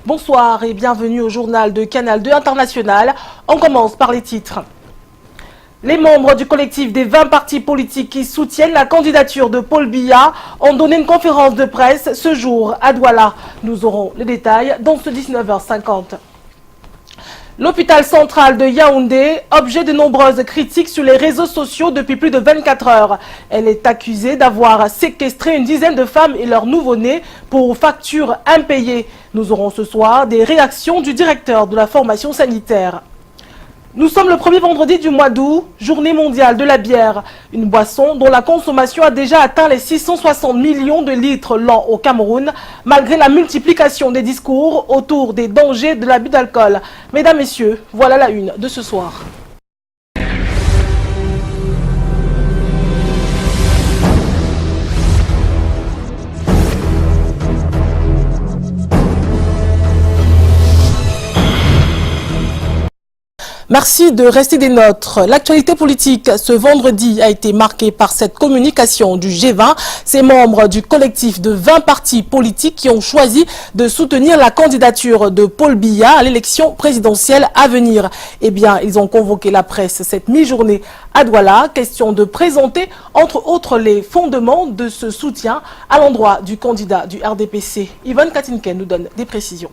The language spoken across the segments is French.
Bonsoir et bienvenue au journal de Canal 2 International. On commence par les titres. Les membres du collectif des 20 partis politiques qui soutiennent la candidature de Paul Biya ont donné une conférence de presse ce jour à Douala. Nous aurons les détails dans ce 19h50. L'hôpital central de Yaoundé, objet de nombreuses critiques sur les réseaux sociaux depuis plus de 24 heures. Elle est accusée d'avoir séquestré une dizaine de femmes et leurs nouveau-nés pour factures impayées. Nous aurons ce soir des réactions du directeur de la formation sanitaire. Nous sommes le premier vendredi du mois d'août, journée mondiale de la bière, une boisson dont la consommation a déjà atteint les 660 millions de litres l'an au Cameroun, malgré la multiplication des discours autour des dangers de l'abus d'alcool. Mesdames, Messieurs, voilà la une de ce soir. Merci de rester des nôtres. L'actualité politique ce vendredi a été marquée par cette communication du G20. Ces membres du collectif de 20 partis politiques qui ont choisi de soutenir la candidature de Paul Biya à l'élection présidentielle à venir. Eh bien, ils ont convoqué la presse cette mi-journée à Douala. Question de présenter, entre autres, les fondements de ce soutien à l'endroit du candidat du RDPC. Yvonne Katinken nous donne des précisions.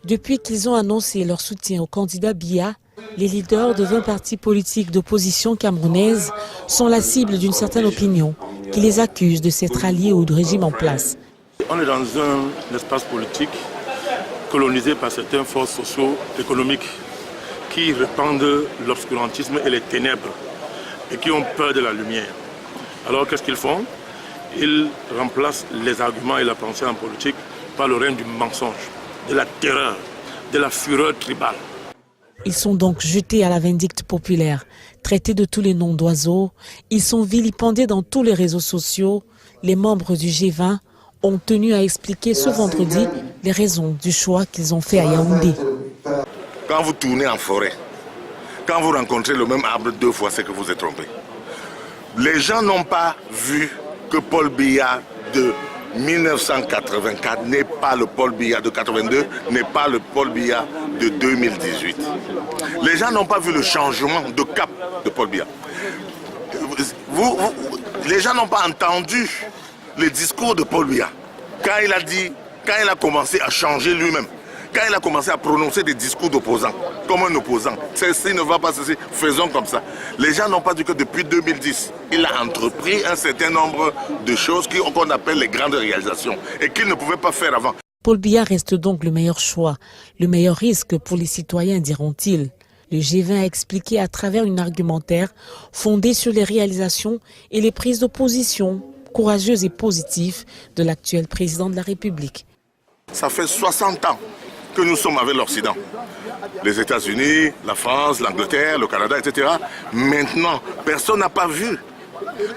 Depuis qu'ils ont annoncé leur soutien au candidat Biya, les leaders de 20 partis politiques d'opposition camerounaise sont la cible d'une certaine opinion qui les accuse de s'être alliés au régime en place. On est dans un espace politique colonisé par certaines forces socio-économiques qui répandent l'obscurantisme et les ténèbres et qui ont peur de la lumière. Alors qu'est-ce qu'ils font? Ils remplacent les arguments et la pensée en politique par le règne du mensonge, de la terreur, de la fureur tribale. Ils sont donc jetés à la vindicte populaire, traités de tous les noms d'oiseaux. Ils sont vilipendés dans tous les réseaux sociaux. Les membres du G20 ont tenu à expliquer ce vendredi les raisons du choix qu'ils ont fait à Yaoundé. Quand vous tournez en forêt, quand vous rencontrez le même arbre 2 fois, c'est que vous êtes trompé. Les gens n'ont pas vu que Paul Biya de 1984 n'est pas le Paul Biya de 82, n'est pas le Paul Biya de 2018. Les gens n'ont pas vu le changement de cap de Paul Biya. Les gens n'ont pas entendu les discours de Paul Biya. Quand il a commencé à changer lui-même, quand il a commencé à prononcer des discours d'opposants, comme un opposant, ceci ne va pas ceci, faisons comme ça. Les gens n'ont pas dit que depuis 2010, il a entrepris un certain nombre de choses qu'on appelle les grandes réalisations et qu'il ne pouvait pas faire avant. Paul Biya reste donc le meilleur choix, le meilleur risque pour les citoyens, diront-ils. Le G20 a expliqué à travers une argumentaire fondée sur les réalisations et les prises d'opposition courageuses et positives de l'actuel président de la République. Ça fait 60 ans que nous sommes avec l'Occident. Les États-Unis, la France, l'Angleterre, le Canada, etc. Maintenant, personne n'a pas vu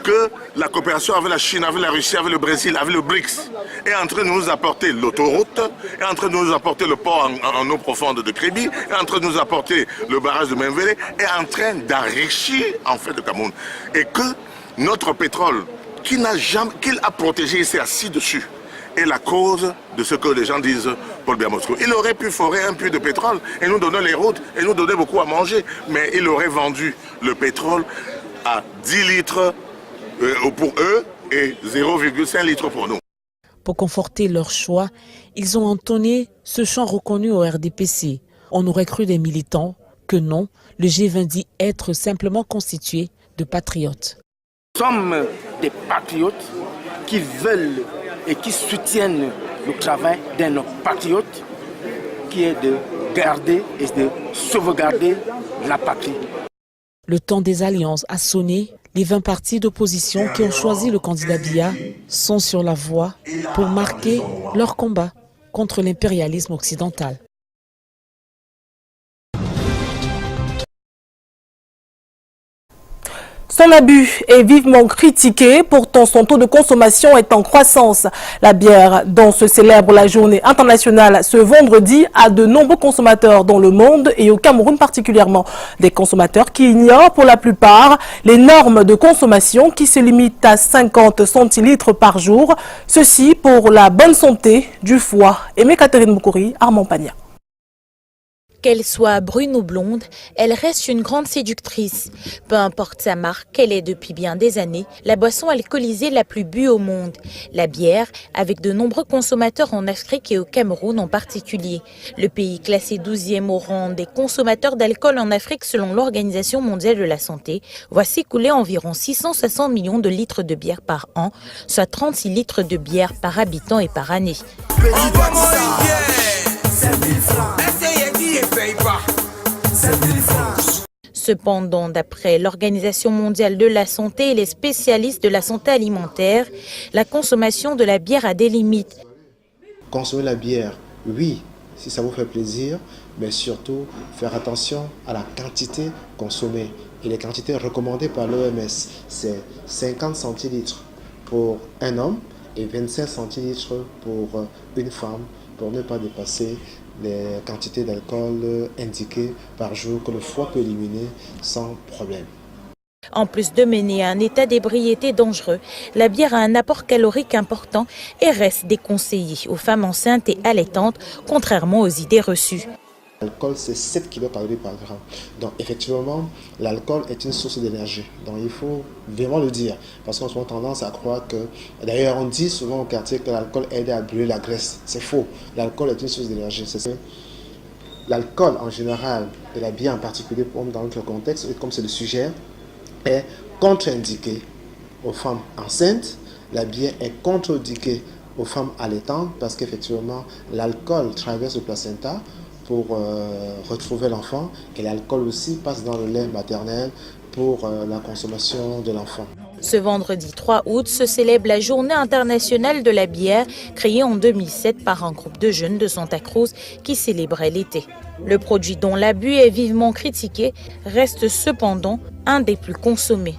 que la coopération avec la Chine, avec la Russie, avec le Brésil, avec le BRICS est en train de nous apporter l'autoroute, est en train de nous apporter le port en eau profonde de Kribi, est en train de nous apporter le barrage de Mbenvele, est en train d'enrichir en fait le Cameroun. Et que notre pétrole, qu'il a protégé, il s'est assis dessus, est la cause de ce que les gens disent Paul Biya Moscou. Il aurait pu forer un puits de pétrole et nous donner les routes et nous donner beaucoup à manger, mais il aurait vendu le pétrole à 10 litres pour eux et 0,5 litres pour nous. Pour conforter leur choix, ils ont entonné ce chant reconnu au RDPC. On aurait cru des militants que non, le G20 dit être simplement constitué de patriotes. Nous sommes des patriotes qui veulent et qui soutiennent le travail d'un patriote qui est de garder et de sauvegarder la patrie. Le temps des alliances a sonné. Les 20 partis d'opposition qui ont choisi le candidat Biya sont sur la voie pour marquer leur combat contre l'impérialisme occidental. Son abus est vivement critiqué, pourtant son taux de consommation est en croissance. La bière, dont se célèbre la journée internationale ce vendredi, a de nombreux consommateurs dans le monde et au Cameroun particulièrement. Des consommateurs qui ignorent pour la plupart les normes de consommation qui se limitent à 50 centilitres par jour. Ceci pour la bonne santé du foie. Aimé Catherine Moukouri, Armand Pagna. Qu'elle soit brune ou blonde, elle reste une grande séductrice. Peu importe sa marque, elle est depuis bien des années la boisson alcoolisée la plus bue au monde. La bière, avec de nombreux consommateurs en Afrique et au Cameroun en particulier. Le pays classé 12e au rang des consommateurs d'alcool en Afrique selon l'Organisation mondiale de la santé, voit s'écouler environ 660 millions de litres de bière par an, soit 36 litres de bière par habitant et par année. Cependant, d'après l'Organisation mondiale de la santé et les spécialistes de la santé alimentaire, la consommation de la bière a des limites. Consommer la bière, oui, si ça vous fait plaisir, mais surtout faire attention à la quantité consommée. Et les quantités recommandées par l'OMS, c'est 50 centilitres pour un homme et 25 centilitres pour une femme, pour ne pas dépasser les quantités d'alcool indiquées par jour que le foie peut éliminer sans problème. En plus de mener à un état d'ébriété dangereux, la bière a un apport calorique important et reste déconseillée aux femmes enceintes et allaitantes, contrairement aux idées reçues. L'alcool, c'est 7 kilocalories par gramme. Donc, effectivement, l'alcool est une source d'énergie. Donc, il faut vraiment le dire. Parce qu'on a tendance à croire que... D'ailleurs, on dit souvent au quartier que l'alcool aide à brûler la graisse. C'est faux. L'alcool est une source d'énergie. L'alcool, en général, et la bière en particulier, dans notre contexte, et comme c'est le sujet, est contre-indiqué aux femmes enceintes. La bière est contre-indiquée aux femmes allaitantes parce qu'effectivement, l'alcool traverse le placenta pour retrouver l'enfant et l'alcool aussi passe dans le lait maternel pour la consommation de l'enfant. Ce vendredi 3 août se célèbre la Journée internationale de la bière, créée en 2007 par un groupe de jeunes de Santa Cruz qui célébrait l'été. Le produit dont l'abus est vivement critiqué reste cependant un des plus consommés.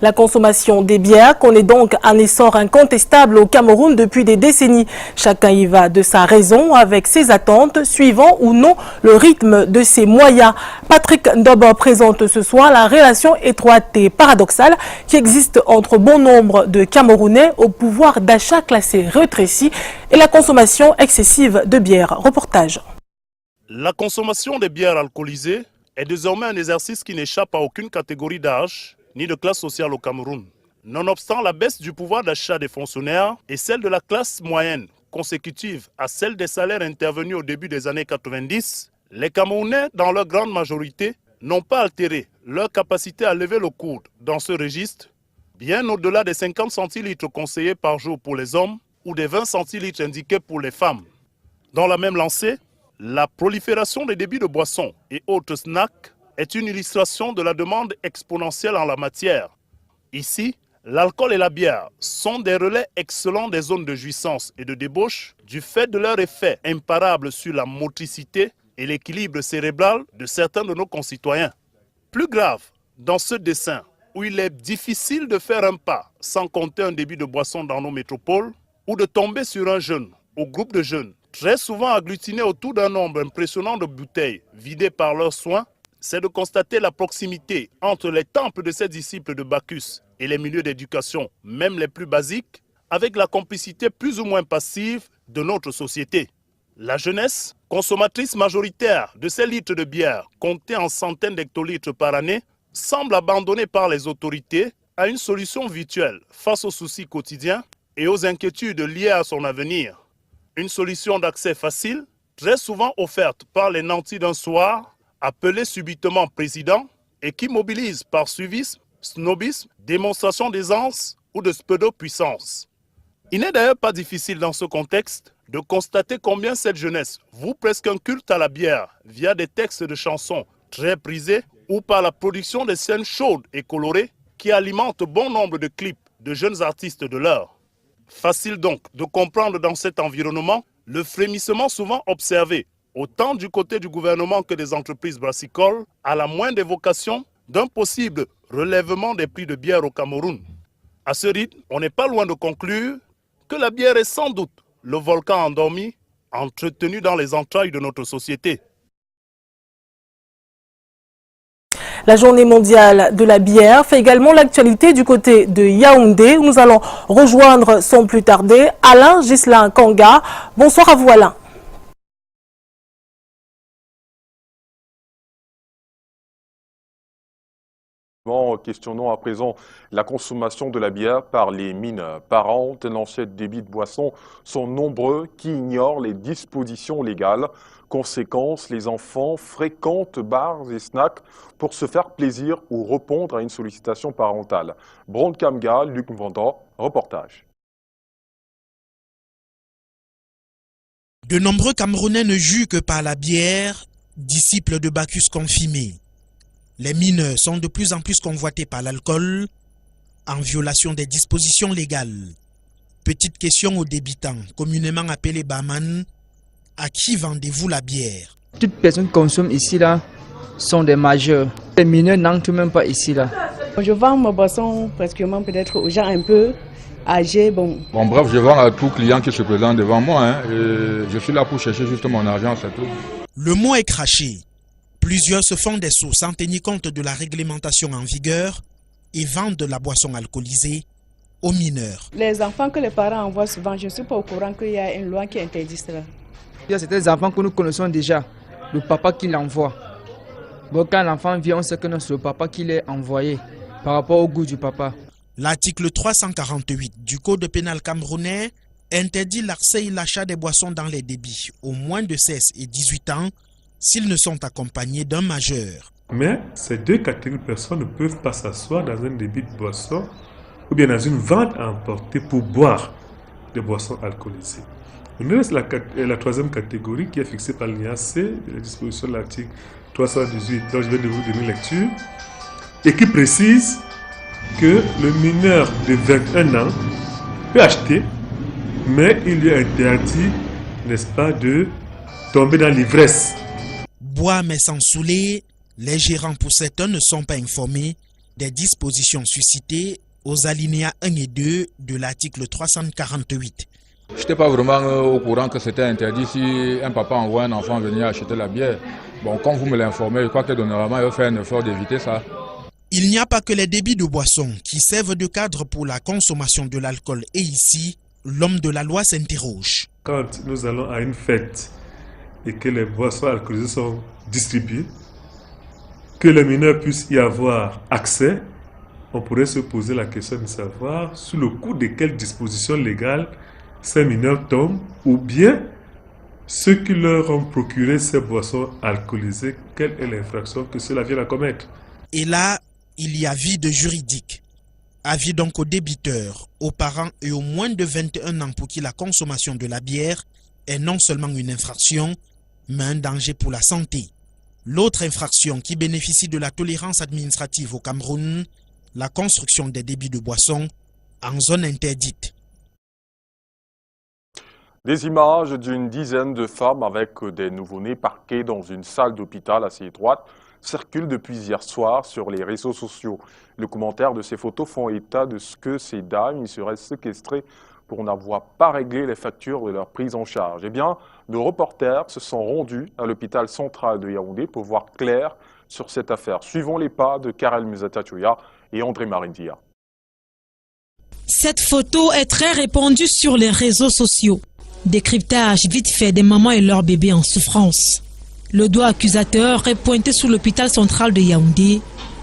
La consommation des bières connaît donc un essor incontestable au Cameroun depuis des décennies. Chacun y va de sa raison avec ses attentes, suivant ou non le rythme de ses moyens. Patrick Ndobo présente ce soir la relation étroite et paradoxale qui existe entre bon nombre de Camerounais au pouvoir d'achat classé rétréci et la consommation excessive de bière. Reportage. La consommation des bières alcoolisées est désormais un exercice qui n'échappe à aucune catégorie d'âge ni de classe sociale au Cameroun. Nonobstant la baisse du pouvoir d'achat des fonctionnaires et celle de la classe moyenne consécutive à celle des salaires intervenus au début des années 90, les Camerounais, dans leur grande majorité, n'ont pas altéré leur capacité à lever le coude dans ce registre, bien au-delà des 50 centilitres conseillés par jour pour les hommes ou des 20 centilitres indiqués pour les femmes. Dans la même lancée, la prolifération des débits de boissons et autres snacks est une illustration de la demande exponentielle en la matière. Ici, l'alcool et la bière sont des relais excellents des zones de jouissance et de débauche du fait de leur effet imparable sur la motricité et l'équilibre cérébral de certains de nos concitoyens. Plus grave, dans ce dessin où il est difficile de faire un pas sans compter un débit de boisson dans nos métropoles ou de tomber sur un jeune ou groupe de jeunes très souvent agglutinés autour d'un nombre impressionnant de bouteilles vidées par leurs soins, c'est de constater la proximité entre les temples de ces disciples de Bacchus et les milieux d'éducation, même les plus basiques, avec la complicité plus ou moins passive de notre société. La jeunesse, consommatrice majoritaire de ces litres de bière, comptés en centaines d'hectolitres par année, semble abandonnée par les autorités à une solution virtuelle face aux soucis quotidiens et aux inquiétudes liées à son avenir. Une solution d'accès facile, très souvent offerte par les nantis d'un soir, appelé subitement président et qui mobilise par suivisme, snobisme, démonstration d'aisance ou de pseudo-puissance. Il n'est d'ailleurs pas difficile dans ce contexte de constater combien cette jeunesse voue presque un culte à la bière via des textes de chansons très prisés ou par la production de scènes chaudes et colorées qui alimentent bon nombre de clips de jeunes artistes de l'heure. Facile donc de comprendre dans cet environnement le frémissement souvent observé autant du côté du gouvernement que des entreprises brassicoles, à la moindre évocation d'un possible relèvement des prix de bière au Cameroun. À ce rythme, on n'est pas loin de conclure que la bière est sans doute le volcan endormi entretenu dans les entrailles de notre société. La journée mondiale de la bière fait également l'actualité du côté de Yaoundé, où nous allons rejoindre sans plus tarder Alain Ghislain Kanga. Bonsoir à vous Alain. Questionnons à présent la consommation de la bière par les mineurs. Parents tenanciers de débit de boissons sont nombreux qui ignorent les dispositions légales. Conséquence, les enfants fréquentent bars et snacks pour se faire plaisir ou répondre à une sollicitation parentale. Brond Kamga, Luc Vendant, reportage. De nombreux Camerounais ne jouent que par la bière, disciples de Bacchus confirmés. Les mineurs sont de plus en plus convoités par l'alcool, en violation des dispositions légales. Petite question aux débitants, communément appelés barman, à qui vendez-vous la bière? Toutes les personnes qui consomment ici là sont des majeurs. Les mineurs n'entrent même pas ici là. Je vends ma boisson pratiquement peut-être aux gens un peu âgés. Bon, bref, je vends à tout client qui se présente devant moi. Et je suis là pour chercher juste mon argent, c'est tout. Le mot est craché. Plusieurs se font des sous sans tenir compte de la réglementation en vigueur et vendent de la boisson alcoolisée aux mineurs. Les enfants que les parents envoient souvent, je ne suis pas au courant qu'il y a une loi qui interdit cela. Il y a certains enfants que nous connaissons déjà, le papa qui l'envoie. Donc quand l'enfant vient, on sait que c'est le papa qui l'a envoyé par rapport au goût du papa. L'article 348 du Code pénal camerounais interdit l'accès et l'achat des boissons dans les débits aux moins de 16 et 18 ans s'ils ne sont accompagnés d'un majeur. Mais ces deux catégories de personnes ne peuvent pas s'asseoir dans un débit de boisson ou bien dans une vente à emporter pour boire des boissons alcoolisées. Il reste la troisième catégorie qui est fixée par l'IAC, la disposition de l'article 318, dont je vais de vous donner lecture, et qui précise que le mineur de 21 ans peut acheter, mais il lui est interdit, n'est-ce pas, de tomber dans l'ivresse. Boire mais sans saouler, les gérants pour certains ne sont pas informés des dispositions suscitées aux alinéas 1 et 2 de l'article 348. Je n'étais pas vraiment au courant que c'était interdit si un papa envoie un enfant venir acheter la bière. Bon, quand vous me l'informez, je crois que normalement, il va faire un effort d'éviter ça. Il n'y a pas que les débits de boissons qui servent de cadre pour la consommation de l'alcool. Et ici, l'homme de la loi s'interroge. Quand nous allons à une fête et que les boissons alcoolisées sont distribuées, que les mineurs puissent y avoir accès, on pourrait se poser la question de savoir sous le coup de quelles dispositions légales ces mineurs tombent, ou bien ceux qui leur ont procuré ces boissons alcoolisées, quelle est l'infraction que cela vient à commettre. Et là, il y a vide juridique. Avis donc aux débiteurs, aux parents et aux moins de 21 ans pour qui la consommation de la bière est non seulement une infraction, mais un danger pour la santé. L'autre infraction qui bénéficie de la tolérance administrative au Cameroun, la construction des débits de boissons en zone interdite. Des images d'une dizaine de femmes avec des nouveau-nés parqués dans une salle d'hôpital assez étroite circulent depuis hier soir sur les réseaux sociaux. Le commentaire de ces photos font état de ce que ces dames y seraient séquestrées pour n'avoir pas réglé les factures de leur prise en charge. Eh bien, nos reporters se sont rendus à l'hôpital central de Yaoundé pour voir clair sur cette affaire. Suivons les pas de Karel Musatachouya et André Marindia. Cette photo est très répandue sur les réseaux sociaux. Décryptage vite fait des mamans et leurs bébés en souffrance. Le doigt accusateur est pointé sur l'hôpital central de Yaoundé,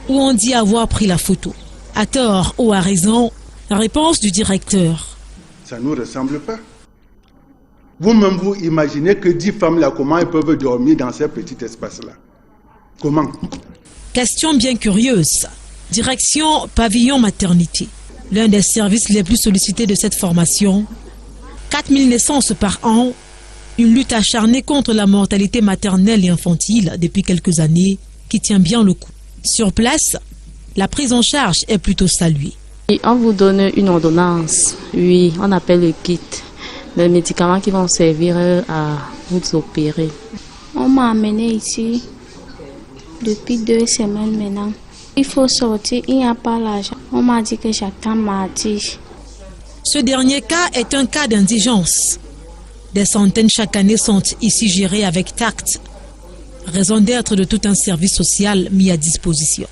où on dit avoir pris la photo. À tort ou à raison, réponse du directeur. Ça ne nous ressemble pas. Vous-même, vous imaginez que 10 femmes là, comment elles peuvent dormir dans ces petits espaces-là? Comment? Question bien curieuse. Direction pavillon maternité. L'un des services les plus sollicités de cette formation. 4000 naissances par an. Une lutte acharnée contre la mortalité maternelle et infantile depuis quelques années qui tient bien le coup. Sur place, la prise en charge est plutôt saluée. Et on vous donne une ordonnance, oui, on appelle le kit, les médicaments qui vont servir à vous opérer. m'a amené ici depuis 2 semaines maintenant. Il faut sortir, il n'y a pas l'argent. On m'a dit que j'attends mardi. Ce dernier cas est un cas d'indigence. Des centaines chaque année sont ici gérées avec tact. Raison d'être de tout un service social mis à disposition.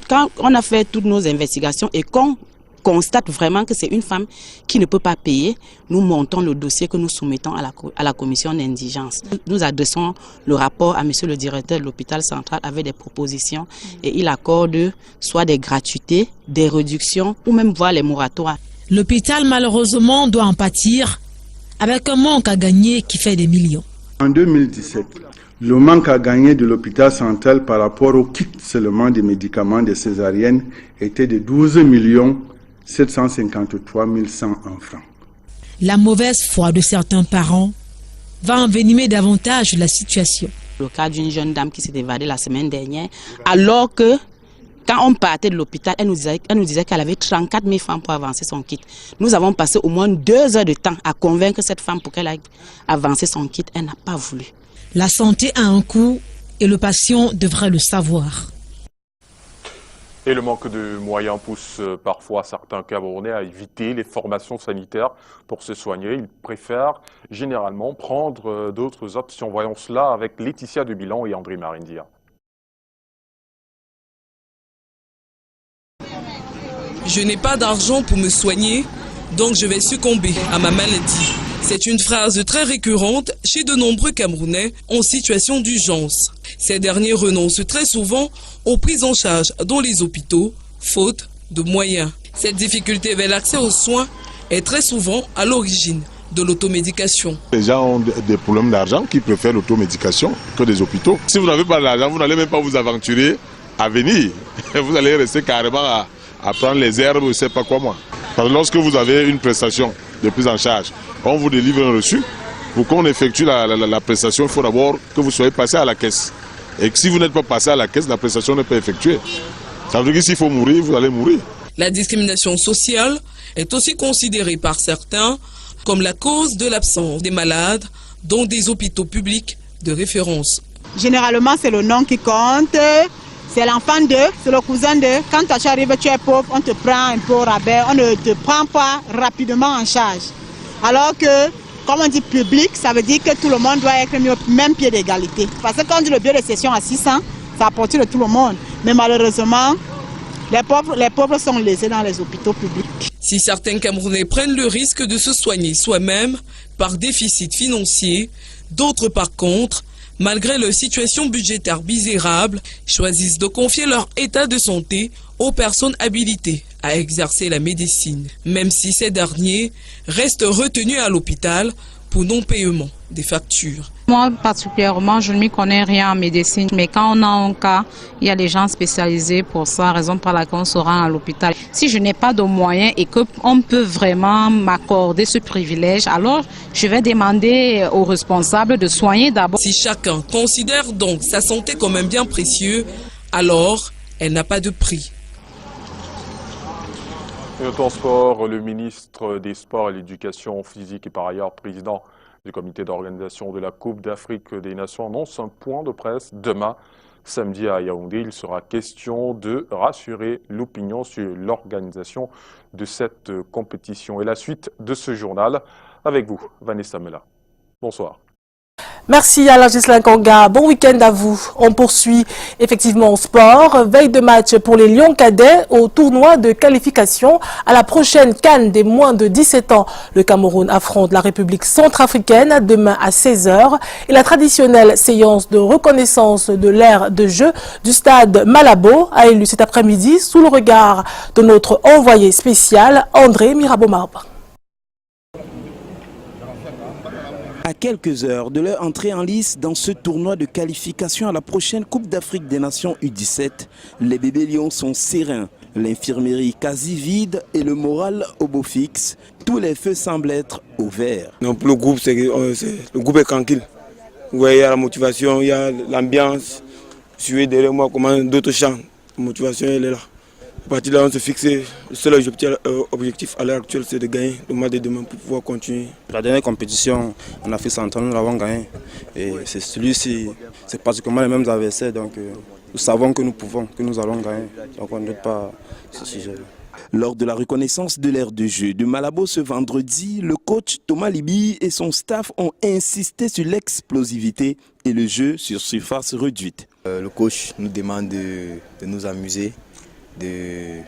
Quand on a fait toutes nos investigations et qu'on constate vraiment que c'est une femme qui ne peut pas payer, nous montons le dossier que nous soumettons à la commission d'indigence. Nous adressons le rapport à monsieur le directeur de l'hôpital central avec des propositions et il accorde soit des gratuités, des réductions ou même voire les moratoires. L'hôpital malheureusement doit en pâtir avec un manque à gagner qui fait des millions. En 2017, le manque à gagner de l'hôpital central par rapport au kit seulement des médicaments de césarienne était de 12 753 100 francs. La mauvaise foi de certains parents va envenimer davantage la situation. Le cas d'une jeune dame qui s'est évadée la semaine dernière, alors que quand on partait de l'hôpital, elle nous disait qu'elle avait 34 000 francs pour avancer son kit. Nous avons passé au moins 2 heures de temps à convaincre cette femme pour qu'elle aille avancer son kit. Elle n'a pas voulu. La santé a un coût et le patient devrait le savoir. Et le manque de moyens pousse parfois certains Camerounais à éviter les formations sanitaires pour se soigner. Ils préfèrent généralement prendre d'autres options. Voyons cela avec Laetitia de Bilan et André Marindia. Je n'ai pas d'argent pour me soigner, donc je vais succomber à ma maladie. C'est une phrase très récurrente chez de nombreux Camerounais en situation d'urgence. Ces derniers renoncent très souvent aux prises en charge dans les hôpitaux, faute de moyens. Cette difficulté vers l'accès aux soins est très souvent à l'origine de l'automédication. Les gens ont des problèmes d'argent qui préfèrent l'automédication que des hôpitaux. Si vous n'avez pas d'argent, vous n'allez même pas vous aventurer à venir. Vous allez rester carrément à prendre les herbes, je ne sais pas quoi moi. Parce que lorsque vous avez une prestation de prise en charge, on vous délivre un reçu. Pour qu'on effectue la prestation, il faut d'abord que vous soyez passé à la caisse. Et que si vous n'êtes pas passé à la caisse, la prestation n'est pas effectuée. Ça veut dire que s'il faut mourir, vous allez mourir. La discrimination sociale est aussi considérée par certains comme la cause de l'absence des malades dans des hôpitaux publics de référence. Généralement, c'est le nom qui compte. C'est l'enfant d'eux, c'est le cousin d'eux. Quand tu arrives, tu es pauvre, on te prend un peu au rabais, on ne te prend pas rapidement en charge. Alors que, comme on dit public, ça veut dire que tout le monde doit être au même pied d'égalité. Parce que quand on dit le billet de session à 600, ça apporte de tout le monde. Mais malheureusement, les pauvres sont lésés dans les hôpitaux publics. Si certains Camerounais prennent le risque de se soigner soi-même par déficit financier, d'autres par contre, malgré leur situation budgétaire misérable, choisissent de confier leur état de santé aux personnes habilitées à exercer la médecine, même si ces derniers restent retenus à l'hôpital pour non-paiement des factures. Moi, particulièrement, je ne m'y connais rien en médecine, mais quand on a un cas, il y a des gens spécialisés pour ça, raison pour laquelle on se rend à l'hôpital. Si je n'ai pas de moyens et qu'on peut vraiment m'accorder ce privilège, alors je vais demander aux responsables de soigner d'abord. Si chacun considère donc sa santé comme un bien précieux, alors elle n'a pas de prix. Et au sport, le ministre des Sports et de l'Éducation physique et par ailleurs président du comité d'organisation de la Coupe d'Afrique des Nations annonce un point de presse demain, samedi à Yaoundé. Il sera question de rassurer l'opinion sur l'organisation de cette compétition. Et la suite de ce journal avec vous, Vanessa Mela. Bonsoir. Merci à Gislain Kanga. Bon week-end à vous. On poursuit effectivement au sport. Veille de match pour les Lions cadets au tournoi de qualification à la prochaine CAN des moins de 17 ans. Le Cameroun affronte la République centrafricaine demain à 16h. Et la traditionnelle séance de reconnaissance de l'aire de jeu du stade Malabo a eu lieu cet après-midi sous le regard de notre envoyé spécial André Mirabeau-Marbre. À quelques heures de leur entrée en lice dans ce tournoi de qualification à la prochaine Coupe d'Afrique des Nations U17, les bébés lions sont sereins, l'infirmerie quasi vide et le moral au beau fixe. Tous les feux semblent être au vert. Non, pour le groupe, le groupe est tranquille. Ouais, il y a la motivation, il y a l'ambiance. Suivez derrière moi comment d'autres chantent. La motivation, elle est là. À partir de là, on s'est fixé. Le seul objectif à l'heure actuelle, c'est de gagner le match de demain pour pouvoir continuer. La dernière compétition en Afrique centrale, nous l'avons gagné. Et c'est celui-ci, c'est pratiquement les mêmes adversaires. Donc nous savons que nous pouvons, que nous allons gagner. Donc on ne doute pas ce sujet-là. Lors de la reconnaissance de l'aire de jeu de Malabo ce vendredi, le coach Thomas Libi et son staff ont insisté sur l'explosivité et le jeu sur surface réduite. Le coach nous demande de nous amuser, de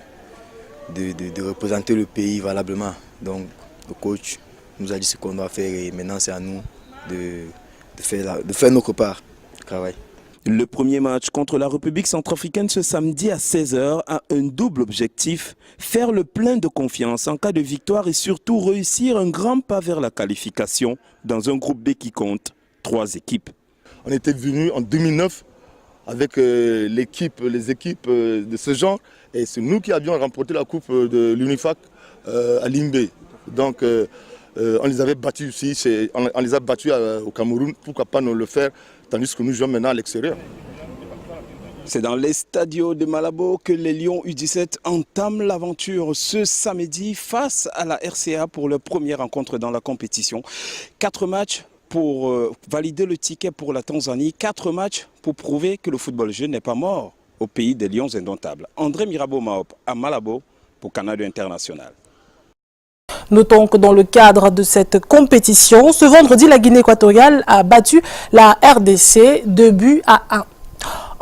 représenter le pays valablement. Donc le coach nous a dit ce qu'on doit faire et maintenant c'est à nous de faire notre part de travail. Le premier match contre la République centrafricaine ce samedi à 16h a un double objectif, faire le plein de confiance en cas de victoire et surtout réussir un grand pas vers la qualification dans un groupe B qui compte 3 équipes. On était venu en 2009 avec les équipes de ce genre et c'est nous qui avions remporté la coupe de l'UNIFAC à Limbé. Donc on les avait battus ici, on les a battus au Cameroun, pourquoi pas nous le faire tandis que nous jouons maintenant à l'extérieur. C'est dans les stadios de Malabo que les Lions U17 entament l'aventure ce samedi face à la RCA pour leur première rencontre dans la compétition. 4 matchs pour valider le ticket pour la Tanzanie, 4 matchs pour prouver que le football jeune n'est pas mort au pays des Lions indomptables. André Mirabeau Maop à Malabo pour Canal International. Notons que dans le cadre de cette compétition, ce vendredi, la Guinée équatoriale a battu la RDC 2-1.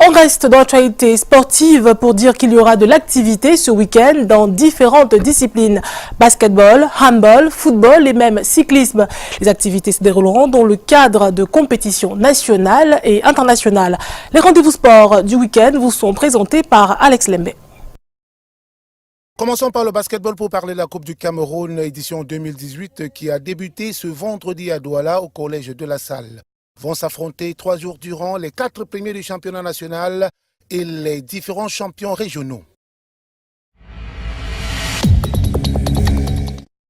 On reste dans l'actualité sportive pour dire qu'il y aura de l'activité ce week-end dans différentes disciplines. Basketball, handball, football et même cyclisme. Les activités se dérouleront dans le cadre de compétitions nationales et internationales. Les rendez-vous sport du week-end vous sont présentés par Alex Lembe. Commençons par le basketball pour parler de la Coupe du Cameroun édition 2018 qui a débuté ce vendredi à Douala au collège de la Salle. Vont s'affronter 3 jours durant les 4 premiers du championnat national et les différents champions régionaux.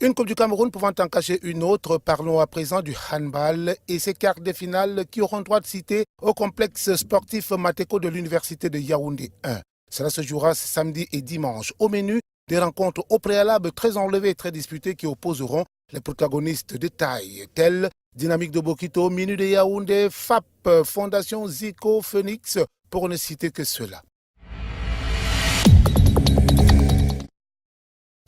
Une Coupe du Cameroun pouvant en cacher une autre, parlons à présent du handball et ses quarts de finale qui auront droit de citer au complexe sportif Mateko de l'Université de Yaoundé 1. Cela se jouera samedi et dimanche. Au menu, des rencontres au préalable très enlevées et très disputées qui opposeront les protagonistes de taille, tels Dynamique de Bokito, Minu de Yaoundé, FAP, Fondation Zico, Phoenix, pour ne citer que cela.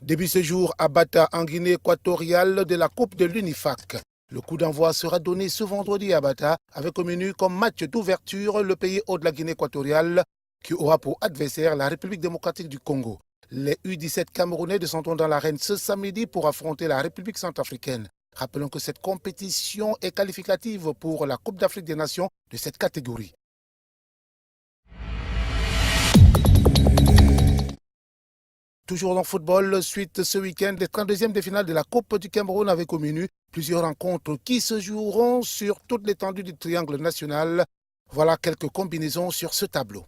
Début ce jour à Bata, en Guinée équatoriale, de la Coupe de l'UNIFAC. Le coup d'envoi sera donné ce vendredi à Bata, avec au menu comme match d'ouverture le pays hôte de la Guinée équatoriale, qui aura pour adversaire la République démocratique du Congo. Les U17 Camerounais descendront dans l'arène ce samedi pour affronter la République centrafricaine. Rappelons que cette compétition est qualificative pour la Coupe d'Afrique des Nations de cette catégorie. Toujours dans le football, suite ce week-end, les 32e de finale de la Coupe du Cameroun avec au menu plusieurs rencontres qui se joueront sur toute l'étendue du triangle national. Voilà quelques combinaisons sur ce tableau.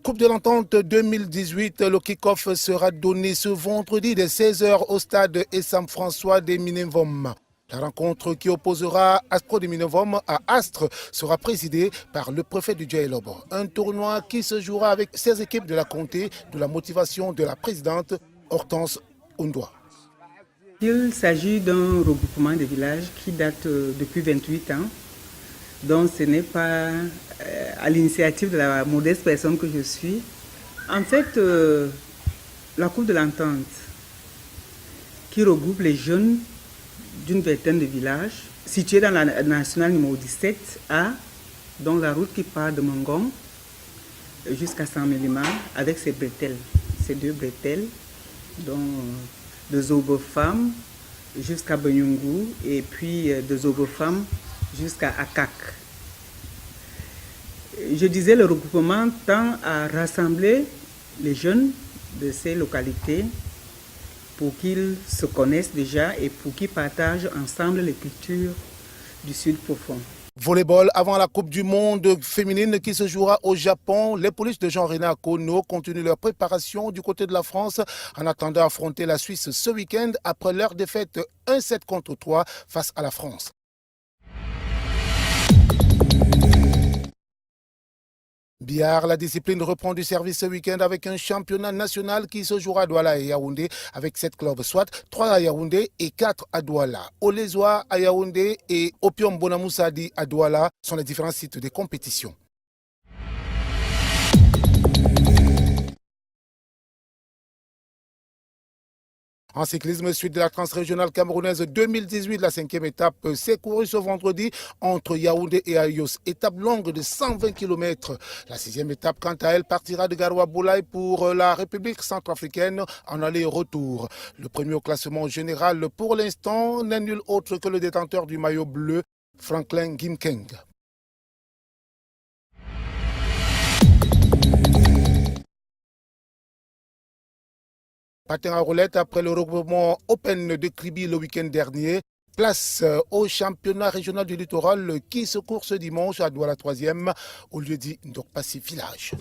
Coupe de l'Entente 2018, le kick-off sera donné ce vendredi dès 16h au stade Essam François des Minevom. La rencontre qui opposera Astro de Minevom à Astre sera présidée par le préfet du Djaïlobo. Un tournoi qui se jouera avec 16 équipes de la comté de la motivation de la présidente Hortense Oundoa. Il s'agit d'un regroupement de villages qui date depuis 28 ans. Donc ce n'est pas à l'initiative de la modeste personne que je suis. En fait, la Coupe de l'Entente, qui regroupe les jeunes d'une vingtaine de villages, situés dans la nationale numéro 17A, donc la route qui part de Mongong jusqu'à Saint-Mélima, avec ses bretelles, ces 2 bretelles, donc de Zobofam jusqu'à Benyungu et puis de Zobofam jusqu'à Akak. Je disais, le regroupement tend à rassembler les jeunes de ces localités pour qu'ils se connaissent déjà et pour qu'ils partagent ensemble les cultures du Sud profond. Volleyball, avant la Coupe du Monde féminine qui se jouera au Japon, les polices de Jean-René Akono continuent leur préparation du côté de la France en attendant d'affronter la Suisse ce week-end après leur défaite 1-7-3 face à la France. billard, la discipline reprend du service ce week-end avec un championnat national qui se jouera à Douala et Yaoundé avec 7 clubs, soit 3 à Yaoundé et 4 à Douala. Olezoa à Yaoundé et Opium Bonamoussadi à Douala sont les différents sites des compétitions. En cyclisme, suite de la transrégionale camerounaise 2018, la 5e étape s'est courue ce vendredi entre Yaoundé et Ayos. Étape longue de 120 km. La 6e étape, quant à elle, partira de Garoua Boulaye pour la République centrafricaine en aller-retour. Le premier au classement général pour l'instant n'est nul autre que le détenteur du maillot bleu, Franklin Gimkeng. Patin à roulette après le regroupement Open de Kribi le week-end dernier. Place au championnat régional du littoral qui se court ce dimanche à Douala 3e au lieu dit Ndokpassi Village.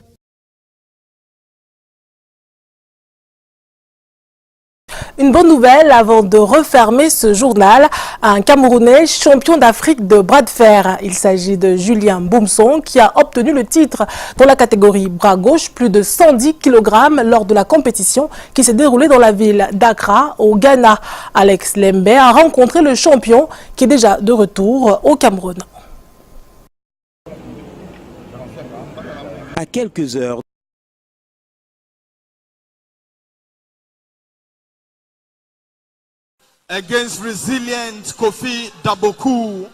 Une bonne nouvelle avant de refermer ce journal, un Camerounais champion d'Afrique de bras de fer. Il s'agit de Julien Boumson qui a obtenu le titre dans la catégorie bras gauche, plus de 110 kg lors de la compétition qui s'est déroulée dans la ville d'Accra au Ghana. Alex Lembe a rencontré le champion qui est déjà de retour au Cameroun. À quelques heures against resilient Kofi Daboku,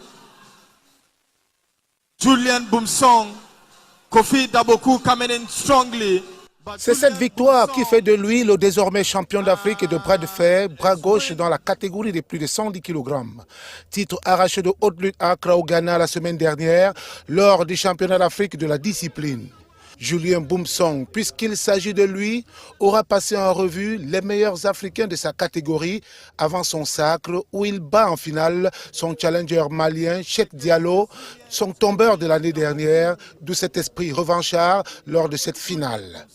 Julien Boumson, Kofi Daboku coming in strongly. C'est cette victoire qui fait de lui le désormais champion d'Afrique de bras de fer, bras gauche dans la catégorie des plus de 110 kg. Titre arraché de haute lutte à Accra au Ghana la semaine dernière lors du championnat d'Afrique de la discipline. Julien Boumson, puisqu'il s'agit de lui, aura passé en revue les meilleurs Africains de sa catégorie avant son sacre où il bat en finale son challenger malien Cheikh Diallo, son tombeur de l'année dernière, d'où cet esprit revanchard lors de cette finale.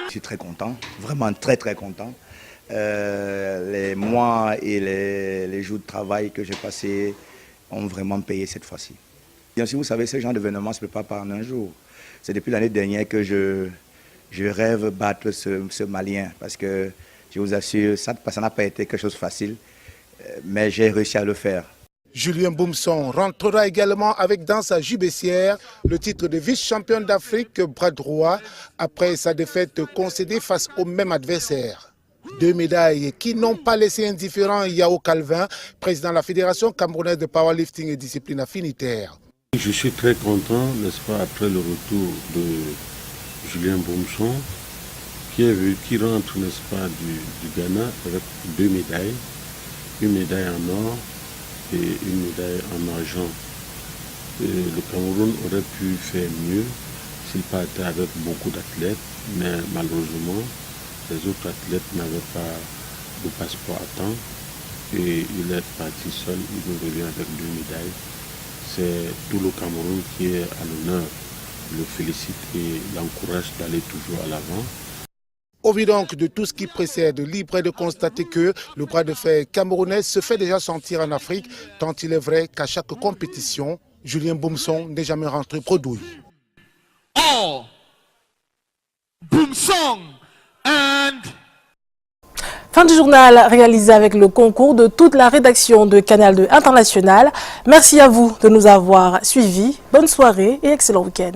Je suis très content, vraiment très content. Les mois et les jours de travail que j'ai passés ont vraiment payé cette fois-ci. Bien sûr, vous savez, ce genre d'événement ne se prépare pas en un jour. C'est depuis l'année dernière que je rêve battre ce Malien parce que je vous assure, ça n'a pas été quelque chose de facile, mais j'ai réussi à le faire. Julien Boumson rentrera également avec dans sa jubessière le titre de vice-champion d'Afrique bras droit après sa défaite concédée face au même adversaire. 2 médailles qui n'ont pas laissé indifférent Yao Calvin, président de la Fédération camerounaise de powerlifting et discipline affinitaire. Je suis très content, n'est-ce pas, après le retour de Julien Boumson, qui rentre, n'est-ce pas, du Ghana avec 2 médailles, une médaille en or et une médaille en argent. Et le Cameroun aurait pu faire mieux s'il partait avec beaucoup d'athlètes, mais malheureusement, les autres athlètes n'avaient pas de passeport à temps et il est parti seul, il nous revient avec 2 médailles. C'est tout le Cameroun qui est à l'honneur, le félicite et l'encourage d'aller toujours à l'avant. Au vu donc de tout ce qui précède, libre est de constater que le bras de fer camerounais se fait déjà sentir en Afrique, tant il est vrai qu'à chaque compétition, Julien Boumson n'est jamais rentré bredouille. Oh, Boumson! Fin du journal réalisé avec le concours de toute la rédaction de Canal 2 International. Merci à vous de nous avoir suivis. Bonne soirée et excellent week-end.